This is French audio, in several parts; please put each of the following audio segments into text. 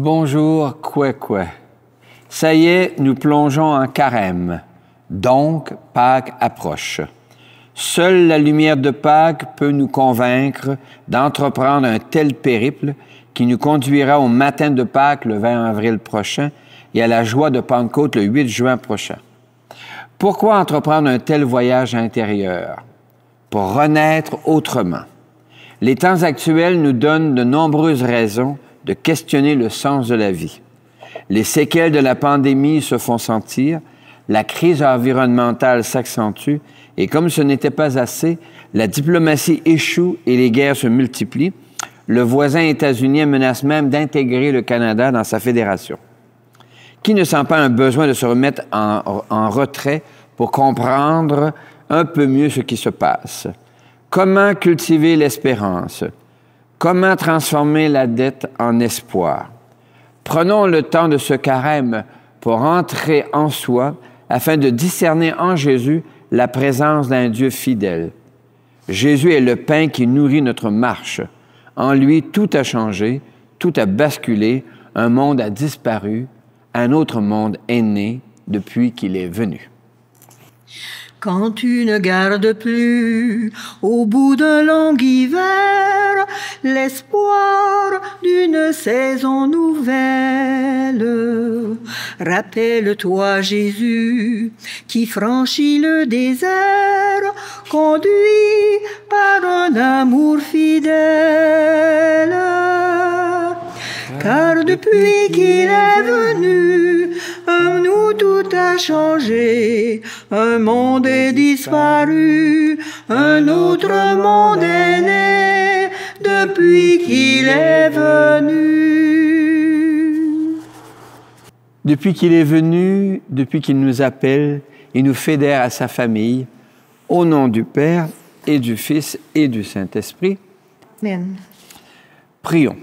Bonjour, quoi. Ça y est, nous plongeons en carême. Donc, Pâques approche. Seule la lumière de Pâques peut nous convaincre d'entreprendre un tel périple qui nous conduira au matin de Pâques le 20 avril prochain et à la joie de Pentecôte le 8 juin prochain. Pourquoi entreprendre un tel voyage intérieur? Pour renaître autrement. Les temps actuels nous donnent de nombreuses raisons de questionner le sens de la vie. Les séquelles de la pandémie se font sentir, la crise environnementale s'accentue et comme ce n'était pas assez, la diplomatie échoue et les guerres se multiplient. Le voisin états-unien menace même d'intégrer le Canada dans sa fédération. Qui ne sent pas un besoin de se remettre en retrait pour comprendre un peu mieux ce qui se passe? Comment cultiver l'espérance? Comment transformer la dette en espoir? Prenons le temps de ce carême pour entrer en soi afin de discerner en Jésus la présence d'un Dieu fidèle. Jésus est le pain qui nourrit notre marche. En lui, tout a changé, tout a basculé, un monde a disparu, un autre monde est né depuis qu'il est venu. Quand tu ne gardes plus, au bout d'un long hiver, l'espoir d'une saison nouvelle, rappelle-toi Jésus qui franchit le désert, conduit par un amour fidèle. Car depuis qu'il est venu, en nous tout a changé, un monde est disparu, un autre monde est né, depuis qu'il est venu. Depuis qu'il est venu, depuis qu'il nous appelle et nous fédère à sa famille, au nom du Père et du Fils et du Saint-Esprit. Amen. Prions.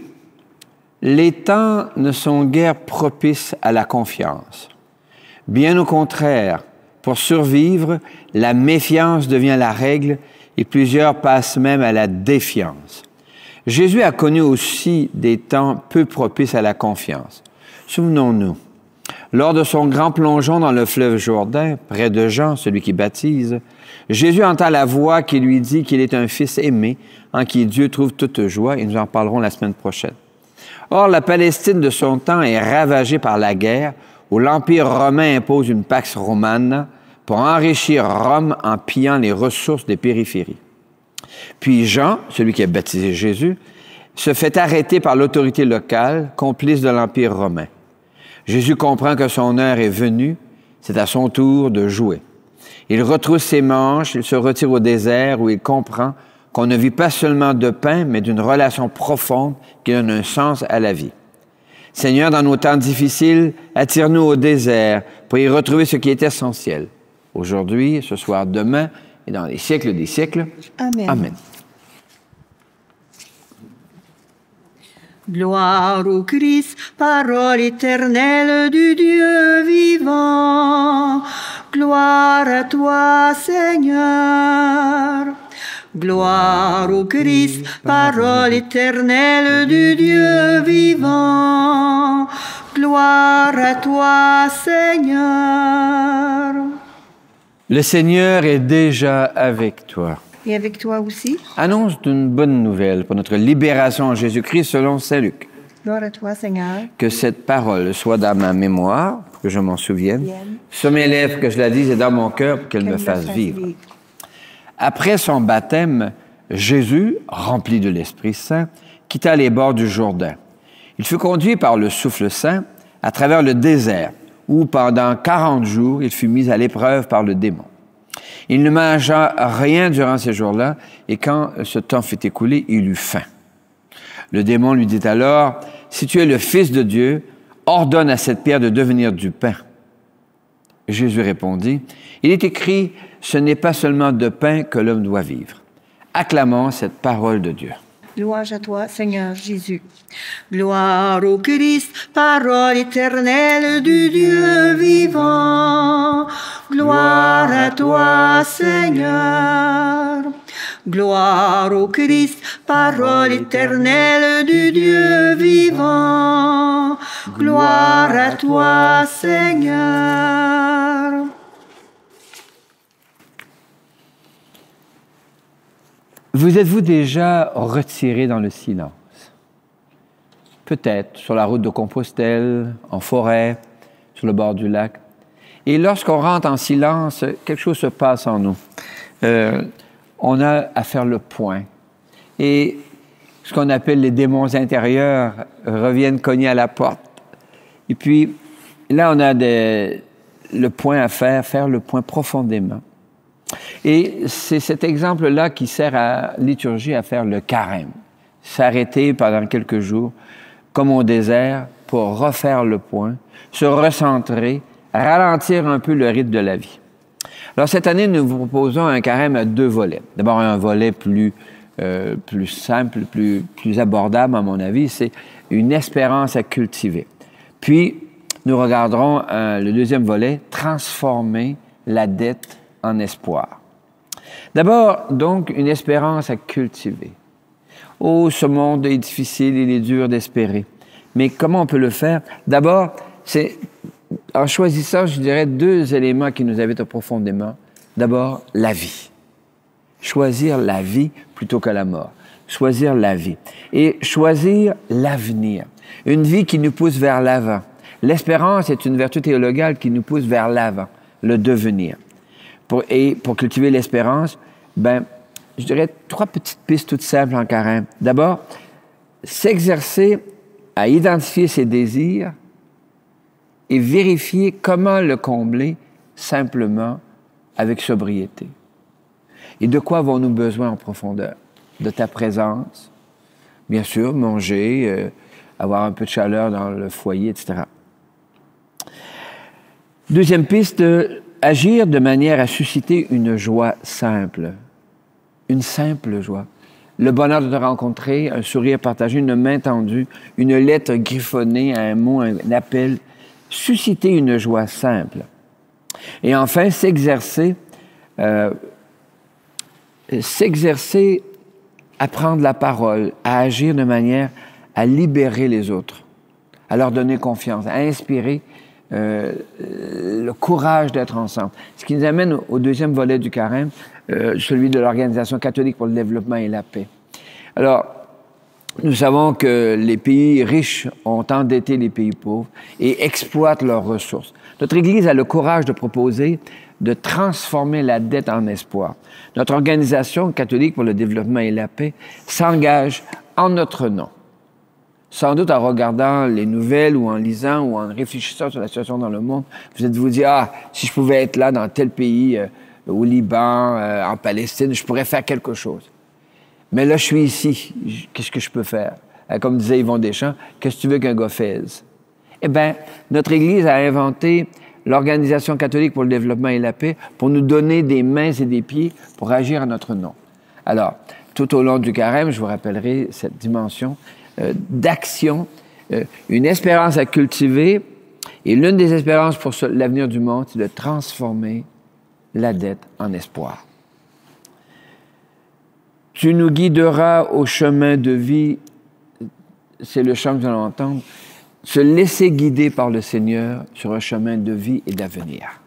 Les temps ne sont guère propices à la confiance. Bien au contraire, pour survivre, la méfiance devient la règle et plusieurs passent même à la défiance. Jésus a connu aussi des temps peu propices à la confiance. Souvenons-nous, lors de son grand plongeon dans le fleuve Jourdain, près de Jean, celui qui baptise, Jésus entend la voix qui lui dit qu'il est un fils aimé, en qui Dieu trouve toute joie, et nous en parlerons la semaine prochaine. Or, la Palestine de son temps est ravagée par la guerre, où l'Empire romain impose une pax romana pour enrichir Rome en pillant les ressources des périphéries. Puis Jean, celui qui a baptisé Jésus, se fait arrêter par l'autorité locale, complice de l'Empire romain. Jésus comprend que son heure est venue, c'est à son tour de jouer. Il retrousse ses manches, il se retire au désert où il comprend qu'on ne vit pas seulement de pain, mais d'une relation profonde qui donne un sens à la vie. Seigneur, dans nos temps difficiles, attire-nous au désert pour y retrouver ce qui est essentiel. Aujourd'hui, ce soir, demain et dans les siècles des siècles. Amen. Amen. Gloire au Christ, parole éternelle du Dieu vivant. Gloire à toi, Seigneur. Gloire au Christ, parole éternelle du Dieu vivant. Gloire à toi, Seigneur. Le Seigneur est déjà avec toi. Et avec toi aussi. Annonce d'une bonne nouvelle pour notre libération en Jésus-Christ selon saint Luc. Gloire à toi, Seigneur. Que cette parole soit dans ma mémoire, pour que je m'en souvienne, sur mes lèvres, que je la dise, et dans mon cœur, pour qu'elle me fasse vivre. Après son baptême, Jésus, rempli de l'Esprit Saint, quitta les bords du Jourdain. Il fut conduit par le souffle saint à travers le désert, où pendant 40 jours, il fut mis à l'épreuve par le démon. Il ne mangea rien durant ces jours-là, et quand ce temps fut écoulé, il eut faim. Le démon lui dit alors, « Si tu es le Fils de Dieu, ordonne à cette pierre de devenir du pain. » Jésus répondit, « Il est écrit, ce n'est pas seulement de pain que l'homme doit vivre. » Acclamons cette parole de Dieu. Louange à toi, Seigneur Jésus. Gloire au Christ, parole éternelle du Dieu vivant. Gloire à toi, Seigneur. Gloire au Christ, parole éternelle du Dieu vivant. Gloire à toi, Seigneur. Vous êtes-vous déjà retiré dans le silence? Peut-être sur la route de Compostelle, en forêt, sur le bord du lac. Et lorsqu'on rentre en silence, quelque chose se passe en nous. On a à faire le point. Et ce qu'on appelle les démons intérieurs reviennent cogner à la porte. Et puis, là, on a le point à faire le point profondément. Et c'est cet exemple-là qui sert à liturgie à faire le carême. S'arrêter pendant quelques jours, comme au désert, pour refaire le point, se recentrer, ralentir un peu le rythme de la vie. Alors, cette année, nous vous proposons un carême à 2 volets. D'abord, un volet plus simple, plus abordable, à mon avis, c'est une espérance à cultiver. Puis, nous regarderons le deuxième volet, transformer la dette en espoir. D'abord, donc, une espérance à cultiver. Oh, ce monde est difficile, il est dur d'espérer. Mais comment on peut le faire? D'abord, c'est en choisissant, je dirais, 2 éléments qui nous habitent profondément. D'abord, la vie. Choisir la vie plutôt que la mort. Choisir la vie. Et choisir l'avenir. Une vie qui nous pousse vers l'avant. L'espérance est une vertu théologale qui nous pousse vers l'avant, le devenir. Pour cultiver l'espérance, je dirais 3 petites pistes toutes simples en carême. D'abord, s'exercer à identifier ses désirs et vérifier comment le combler simplement avec sobriété. Et de quoi avons-nous besoin en profondeur? De ta présence, bien sûr, manger, avoir un peu de chaleur dans le foyer, etc. Deuxième piste, agir de manière à susciter une joie simple. Une simple joie. Le bonheur de te rencontrer, un sourire partagé, une main tendue, une lettre griffonnée, un mot, un appel. Susciter une joie simple. Et enfin, s'exercer à prendre la parole, à agir de manière à libérer les autres, à leur donner confiance, à inspirer le courage d'être ensemble. Ce qui nous amène au deuxième volet du carême, celui de l'Organisation catholique pour le développement et la paix. Alors, nous savons que les pays riches ont endetté les pays pauvres et exploitent leurs ressources. Notre Église a le courage de proposer de transformer la dette en espoir. Notre Organisation catholique pour le développement et la paix s'engage en notre nom. Sans doute en regardant les nouvelles ou en lisant ou en réfléchissant sur la situation dans le monde, vous êtes-vous dit, si je pouvais être là dans tel pays, au Liban, en Palestine, je pourrais faire quelque chose. Mais là, je suis ici, qu'est-ce que je peux faire? Comme disait Yvon Deschamps, qu'est-ce que tu veux qu'un gars fasse? Eh bien, notre Église a inventé l'Organisation catholique pour le développement et la paix pour nous donner des mains et des pieds pour agir en notre nom. Alors, tout au long du carême, je vous rappellerai cette dimension d'action, une espérance à cultiver, et l'une des espérances pour l'avenir du monde, c'est de transformer la dette en espoir. Tu nous guideras au chemin de vie, c'est le chant que nous allons entendre, se laisser guider par le Seigneur sur un chemin de vie et d'avenir.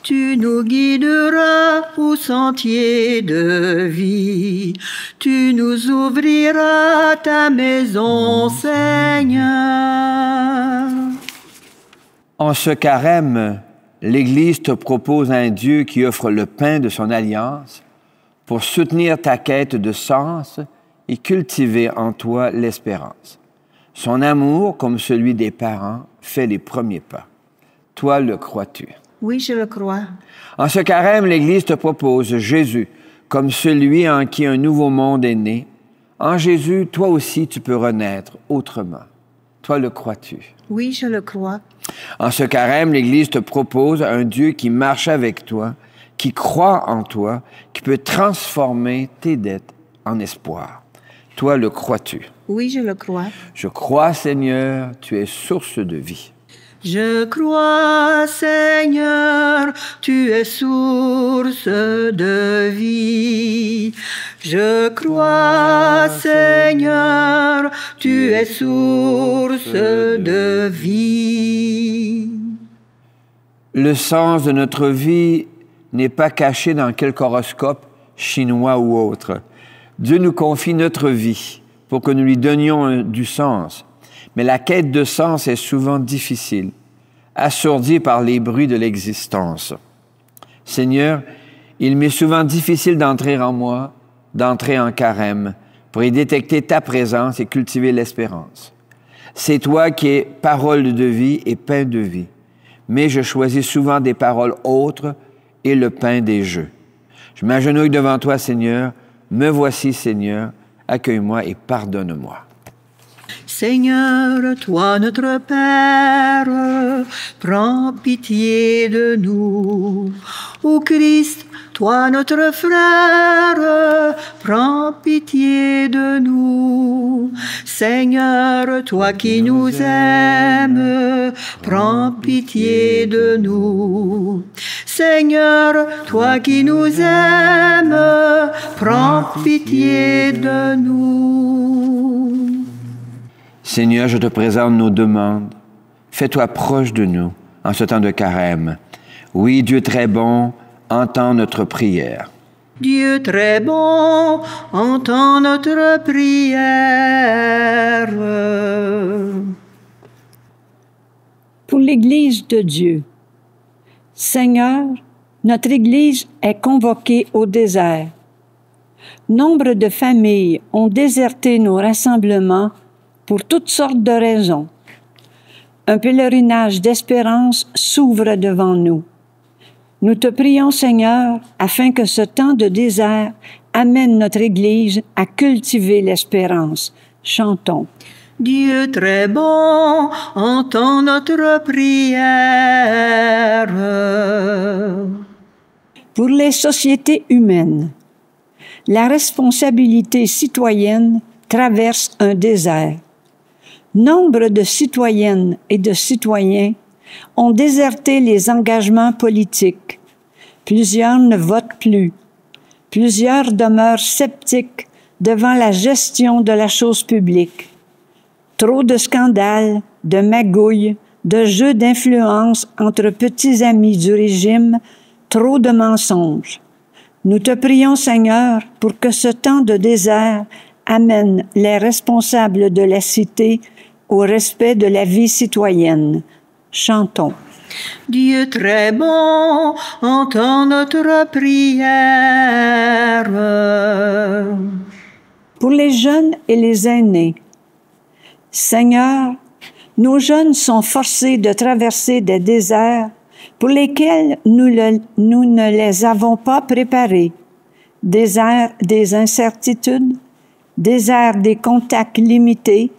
Tu nous guideras au sentier de vie, tu nous ouvriras ta maison, Seigneur. En ce carême, l'Église te propose un Dieu qui offre le pain de son alliance pour soutenir ta quête de sens et cultiver en toi l'espérance. Son amour, comme celui des parents, fait les premiers pas. Toi, le crois-tu? Oui, je le crois. En ce carême, l'Église te propose Jésus comme celui en qui un nouveau monde est né. En Jésus, toi aussi, tu peux renaître autrement. Toi, le crois-tu? Oui, je le crois. En ce carême, l'Église te propose un Dieu qui marche avec toi, qui croit en toi, qui peut transformer tes dettes en espoir. Toi, le crois-tu? Oui, je le crois. Je crois, Seigneur, tu es source de vie. Je crois, Seigneur, tu es source de vie. Je crois, Seigneur, tu es source de vie. Le sens de notre vie n'est pas caché dans quelque horoscope chinois ou autre. Dieu nous confie notre vie pour que nous lui donnions du sens. Mais la quête de sens est souvent difficile, assourdie par les bruits de l'existence. Seigneur, il m'est souvent difficile d'entrer en moi, d'entrer en carême, pour y détecter ta présence et cultiver l'espérance. C'est toi qui es parole de vie et pain de vie, mais je choisis souvent des paroles autres et le pain des jeux. Je m'agenouille devant toi, Seigneur, me voici, Seigneur, accueille-moi et pardonne-moi. Seigneur, toi notre Père, prends pitié de nous. Ô Christ, toi notre frère, prends pitié de nous. Seigneur, toi qui nous aimes, prends pitié de nous. Seigneur, toi qui nous aimes, prends pitié de nous. Seigneur, je te présente nos demandes. Fais-toi proche de nous en ce temps de carême. Oui, Dieu très bon, entends notre prière. Dieu très bon, entends notre prière. Pour l'Église de Dieu. Seigneur, notre Église est convoquée au désert. Nombre de familles ont déserté nos rassemblements pour toutes sortes de raisons. Un pèlerinage d'espérance s'ouvre devant nous. Nous te prions, Seigneur, afin que ce temps de désert amène notre Église à cultiver l'espérance. Chantons. Dieu très bon, entends notre prière. Pour les sociétés humaines, la responsabilité citoyenne traverse un désert. Nombre de citoyennes et de citoyens ont déserté les engagements politiques. Plusieurs ne votent plus. Plusieurs demeurent sceptiques devant la gestion de la chose publique. Trop de scandales, de magouilles, de jeux d'influence entre petits amis du régime, trop de mensonges. Nous te prions, Seigneur, pour que ce temps de désert amène les responsables de la cité au respect de la vie citoyenne. Chantons. Dieu très bon, entends notre prière. Pour les jeunes et les aînés, Seigneur, nos jeunes sont forcés de traverser des déserts pour lesquels nous ne les avons pas préparés. Désert des incertitudes, désert des contacts limités,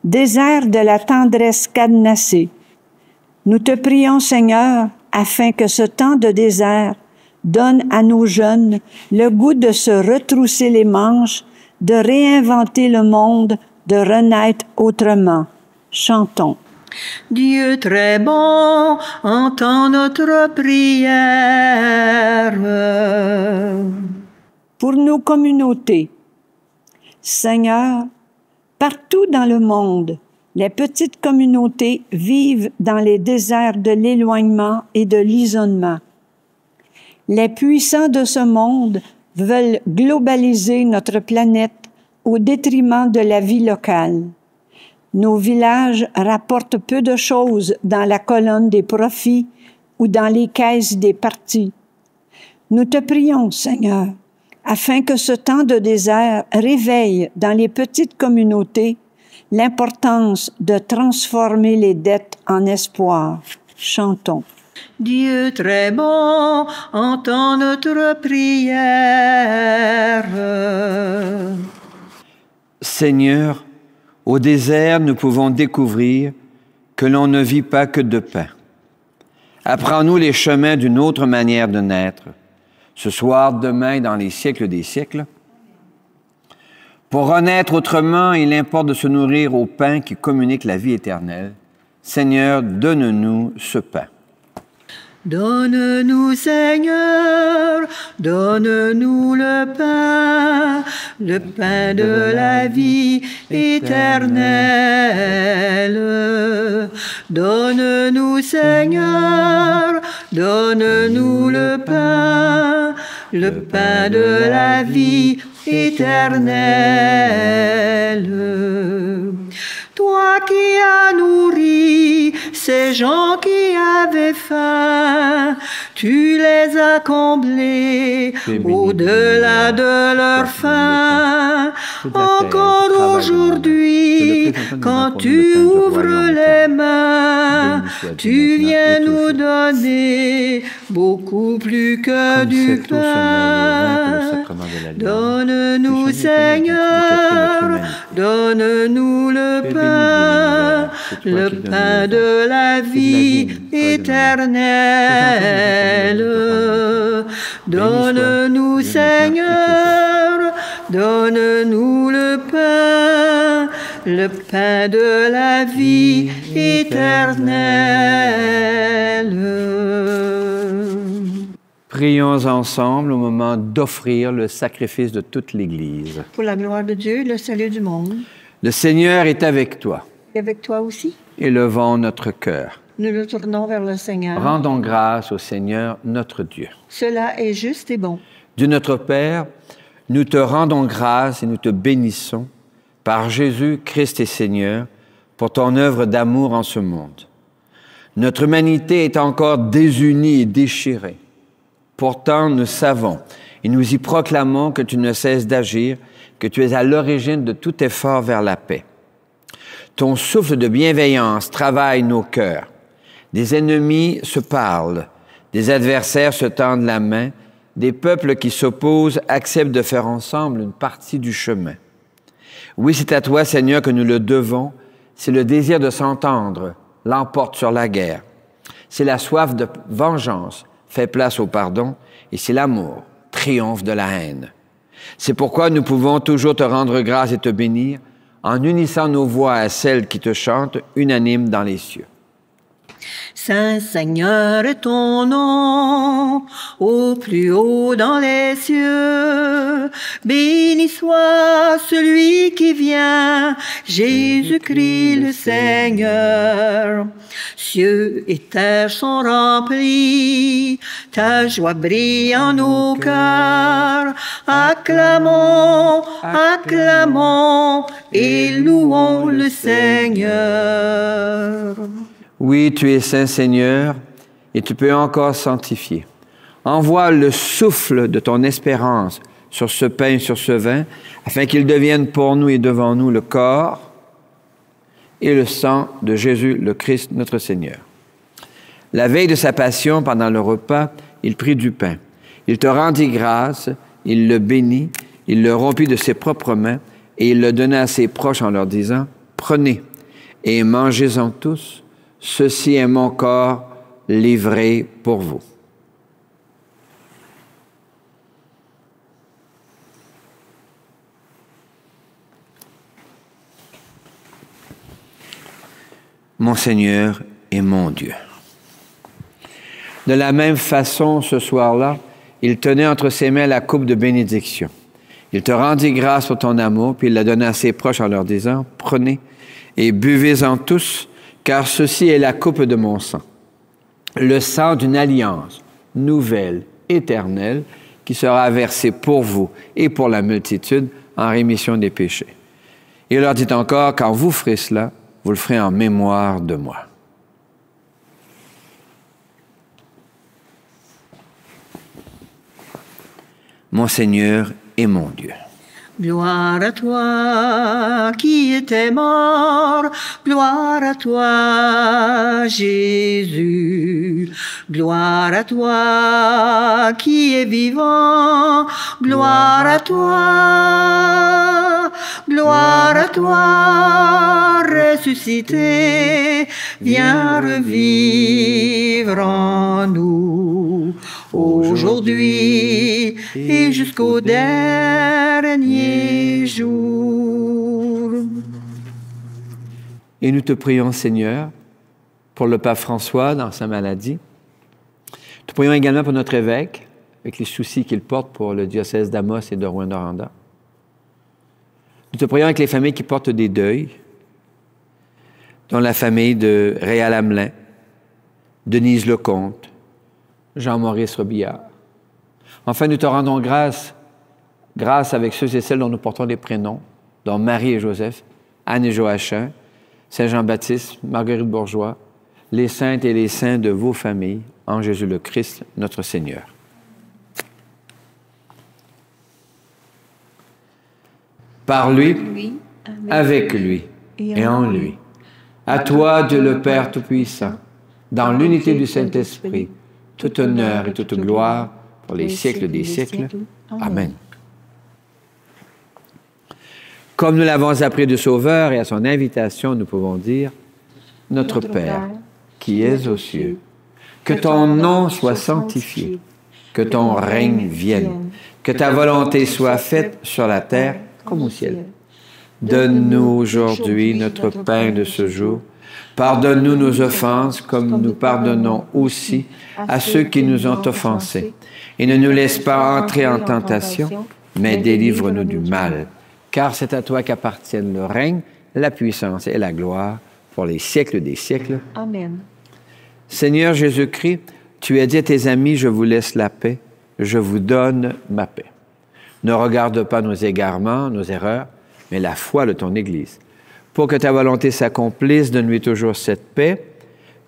désert de la tendresse cadenassée. Nous te prions, Seigneur, afin que ce temps de désert donne à nos jeunes le goût de se retrousser les manches, de réinventer le monde, de renaître autrement. Chantons. Dieu très bon, entends notre prière. Pour nos communautés, Seigneur, partout dans le monde, les petites communautés vivent dans les déserts de l'éloignement et de l'isolement. Les puissants de ce monde veulent globaliser notre planète au détriment de la vie locale. Nos villages rapportent peu de choses dans la colonne des profits ou dans les caisses des partis. Nous te prions, Seigneur, afin que ce temps de désert réveille dans les petites communautés l'importance de transformer les dettes en espoir. Chantons. Dieu très bon, entends notre prière. Seigneur, au désert, nous pouvons découvrir que l'on ne vit pas que de pain. Apprends-nous les chemins d'une autre manière de naître, ce soir, demain, dans les siècles des siècles. Pour renaître autrement, il importe de se nourrir au pain qui communique la vie éternelle, Seigneur, donne-nous ce pain. Donne-nous, Seigneur, donne-nous le pain de la vie éternelle. Donne-nous, Seigneur, donne-nous le pain de la vie éternelle. Toi qui as nourri ces gens qui avaient faim, tu les as comblés au-delà de leur faim. Encore aujourd'hui, quand tu ouvres les mains, tu viens nous donner beaucoup plus que du pain. Donne-nous, Seigneur, donne-nous le pain de la vie éternelle. Donne-nous, Seigneur, donne-nous le pain de la vie éternelle. Prions ensemble au moment d'offrir le sacrifice de toute l'Église. Pour la gloire de Dieu, le salut du monde. Le Seigneur est avec toi. Et avec toi aussi. Élevons notre cœur. Nous nous tournons vers le Seigneur. Rendons grâce au Seigneur, notre Dieu. Cela est juste et bon. Dieu notre Père, nous te rendons grâce et nous te bénissons par Jésus, Christ et Seigneur, pour ton œuvre d'amour en ce monde. Notre humanité est encore désunie et déchirée. Pourtant, nous savons et nous y proclamons que tu ne cesses d'agir, que tu es à l'origine de tout effort vers la paix. Ton souffle de bienveillance travaille nos cœurs. Des ennemis se parlent, des adversaires se tendent la main, des peuples qui s'opposent acceptent de faire ensemble une partie du chemin. Oui, c'est à toi, Seigneur, que nous le devons. C'est le désir de s'entendre l'emporte sur la guerre. C'est la soif de vengeance fait place au pardon, et c'est l'amour triomphe de la haine. C'est pourquoi nous pouvons toujours te rendre grâce et te bénir en unissant nos voix à celles qui te chantent unanimes dans les cieux. Saint Seigneur est ton nom, au plus haut dans les cieux. Béni soit celui qui vient, Jésus-Christ le Seigneur. Cieux et terre sont remplis, ta joie brille en nos cœurs. Acclamons, acclamons et louons le Seigneur. Oui, tu es Saint Seigneur, et tu peux encore sanctifier. Envoie le souffle de ton espérance sur ce pain et sur ce vin, afin qu'ils deviennent pour nous et devant nous le corps et le sang de Jésus, le Christ, notre Seigneur. La veille de sa passion, pendant le repas, il prit du pain. Il te rendit grâce, il le bénit, il le rompit de ses propres mains, et il le donna à ses proches en leur disant, « Prenez et mangez-en tous. Ceci est mon corps livré pour vous. » Mon Seigneur et mon Dieu. De la même façon, ce soir-là, il tenait entre ses mains la coupe de bénédiction. Il te rendit grâce pour ton amour, puis il la donna à ses proches en leur disant, « Prenez et buvez-en tous, car ceci est la coupe de mon sang, le sang d'une alliance nouvelle, éternelle, qui sera versé pour vous et pour la multitude en rémission des péchés. » Il leur dit encore, « Quand vous ferez cela, vous le ferez en mémoire de moi. » Mon Seigneur et mon Dieu. Gloire à toi qui étais mort, gloire à toi Jésus, gloire à toi qui es vivant, gloire à toi ressuscité, viens revivre en nous aujourd'hui et jusqu'au dernier jour. Et nous te prions, Seigneur, pour le pape François dans sa maladie. Nous prions également pour notre évêque, avec les soucis qu'il porte pour le diocèse d'Amos et de Rouyn-Noranda. Nous te prions avec les familles qui portent des deuils, dont la famille de Réal Hamelin, Denise Lecomte, Jean-Maurice Robillard. Enfin, nous te rendons grâce avec ceux et celles dont nous portons les prénoms, dont Marie et Joseph, Anne et Joachim, Saint Jean-Baptiste, Marguerite Bourgeois, les saintes et les saints de vos familles, en Jésus le Christ, notre Seigneur. Par lui, avec lui et en lui. À toi, Dieu le Père Tout-Puissant, dans l'unité du Saint-Esprit, tout honneur et toute gloire pour les siècles des siècles. Amen. Comme nous l'avons appris du Sauveur et à son invitation, nous pouvons dire, Notre Père, qui es aux cieux, que ton nom soit sanctifié, que ton règne vienne, que ta volonté soit faite sur la terre comme au ciel. Donne-nous aujourd'hui notre pain de ce jour. Pardonne-nous nos offenses comme nous pardonnons aussi à ceux qui nous ont offensés. Et ne nous laisse pas entrer en tentation, mais délivre-nous du mal. Car c'est à toi qu'appartiennent le règne, la puissance et la gloire pour les siècles des siècles. Amen. Seigneur Jésus-Christ, tu as dit à tes amis, je vous laisse la paix, je vous donne ma paix. Ne regarde pas nos égarements, nos erreurs, mais la foi de ton Église. Pour que ta volonté s'accomplisse, donne-lui toujours cette paix.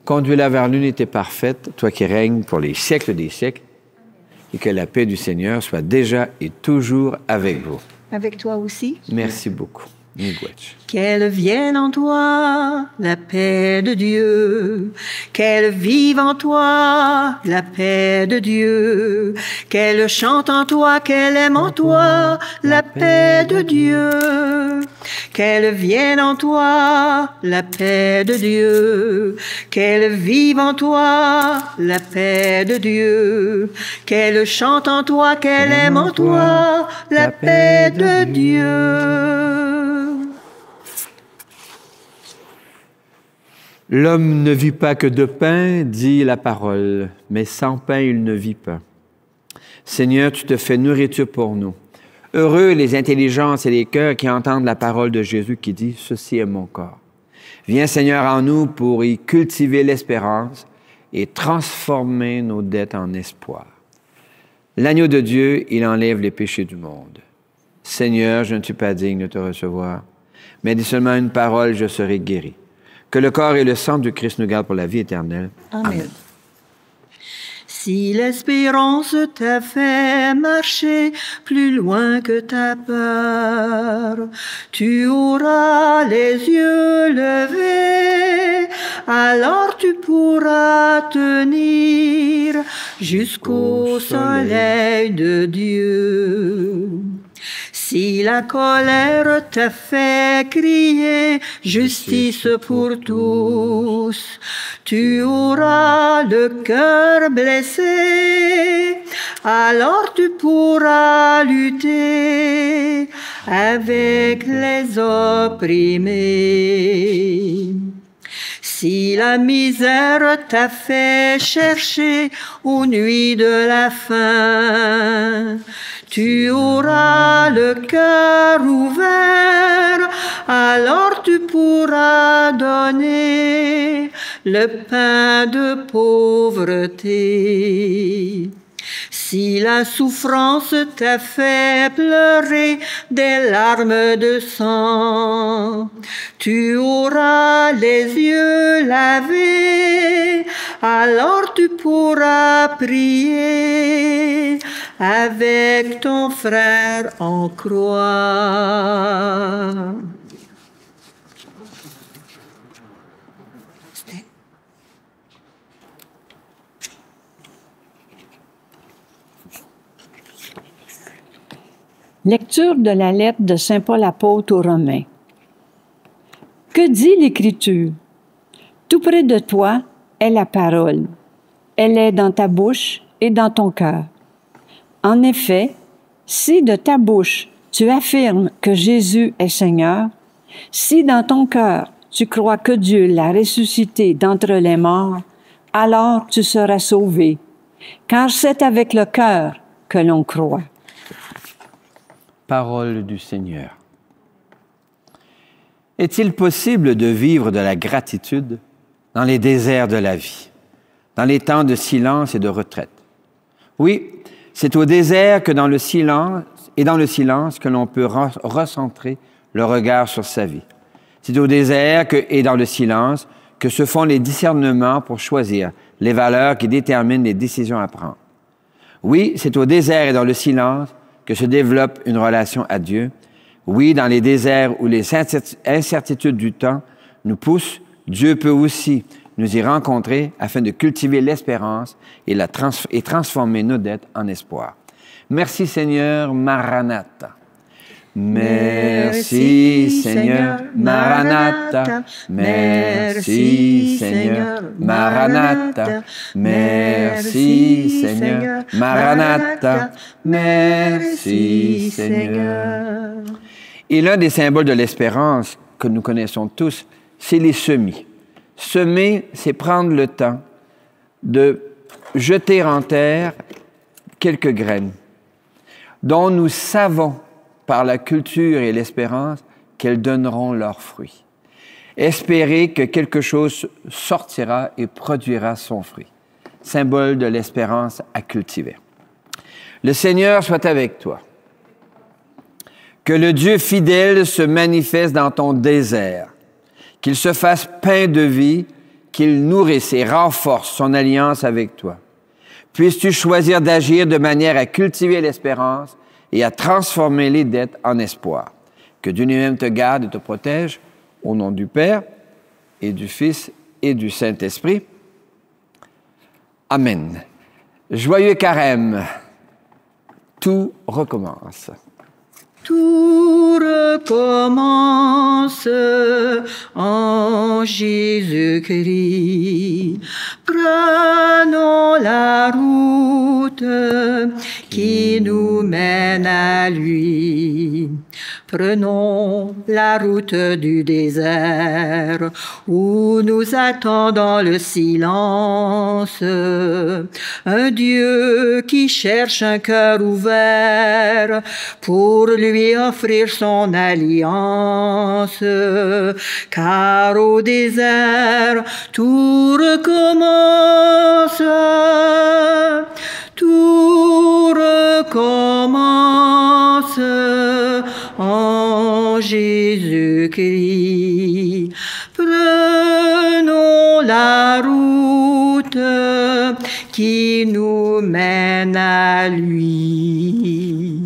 Conduis-la vers l'unité parfaite, toi qui règnes pour les siècles des siècles, et que la paix du Seigneur soit déjà et toujours avec vous. Avec toi aussi. Merci beaucoup. Miigwech. Qu'elle vienne en toi, la paix de Dieu. Qu'elle vive en toi, la paix de Dieu. Qu'elle chante en toi, qu'elle aime en toi, la paix de Dieu. Qu'elle vienne en toi, la paix de Dieu. Qu'elle vive en toi, la paix de Dieu. Qu'elle chante en toi, qu'elle aime en toi, la paix de Dieu. L'homme ne vit pas que de pain, dit la parole, mais sans pain il ne vit pas. Seigneur, tu te fais nourriture pour nous. Heureux les intelligences et les cœurs qui entendent la parole de Jésus qui dit « Ceci est mon corps ». Viens Seigneur en nous pour y cultiver l'espérance et transformer nos dettes en espoir. L'agneau de Dieu, il enlève les péchés du monde. Seigneur, je ne suis pas digne de te recevoir, mais dis seulement une parole, je serai guéri. Que le corps et le sang du Christ nous gardent pour la vie éternelle. Amen. Amen. Si l'espérance t'a fait marcher plus loin que ta peur, tu auras les yeux levés, alors tu pourras tenir jusqu'au soleil de Dieu. Si la colère t'a fait crier justice pour tous, tu auras le cœur blessé, alors tu pourras lutter avec les opprimés. Si la misère t'a fait chercher aux nuits de la faim, tu auras le cœur ouvert, alors tu pourras donner le pain de pauvreté. Si la souffrance t'a fait pleurer des larmes de sang, tu auras les yeux lavés, alors tu pourras prier avec ton frère en croix. Lecture de la lettre de Saint Paul apôtre aux Romains. Que dit l'Écriture? Tout près de toi est la parole. Elle est dans ta bouche et dans ton cœur. En effet, si de ta bouche tu affirmes que Jésus est Seigneur, si dans ton cœur tu crois que Dieu l'a ressuscité d'entre les morts, alors tu seras sauvé, car c'est avec le cœur que l'on croit. Parole du Seigneur. Est-il possible de vivre de la gratitude dans les déserts de la vie, dans les temps de silence et de retraite? Oui, c'est au désert que dans le silence que l'on peut recentrer le regard sur sa vie. C'est au désert et dans le silence que se font les discernements pour choisir les valeurs qui déterminent les décisions à prendre. Oui, c'est au désert et dans le silence que se développe une relation à Dieu. Oui, dans les déserts où les incertitudes du temps nous poussent, Dieu peut aussi nous y rencontrer afin de cultiver l'espérance et transformer nos dettes en espoir. Merci Seigneur, Maranatha. Merci Seigneur, Maranatha. Merci Seigneur, Maranatha. Merci Seigneur, Maranatha. Merci Seigneur. Et l'un des symboles de l'espérance que nous connaissons tous, c'est les semis. Semer, c'est prendre le temps de jeter en terre quelques graines dont nous savons par la culture et l'espérance qu'elles donneront leurs fruits. Espérer que quelque chose sortira et produira son fruit. Symbole de l'espérance à cultiver. Le Seigneur soit avec toi. Que le Dieu fidèle se manifeste dans ton désert. Qu'il se fasse pain de vie, qu'il nourrisse et renforce son alliance avec toi. Puisses-tu choisir d'agir de manière à cultiver l'espérance et à transformer les dettes en espoir. Que Dieu lui-même te garde et te protège, au nom du Père et du Fils et du Saint-Esprit. Amen. Joyeux carême. Tout recommence. Tout recommence en Jésus-Christ. Prenons la route qui nous mène à lui. Prenons la route du désert où nous attend dans le silence un Dieu qui cherche un cœur ouvert pour lui offrir son alliance. Car au désert, tout recommence, tout recommence en Jésus-Christ. Prenons la route qui nous mène à lui.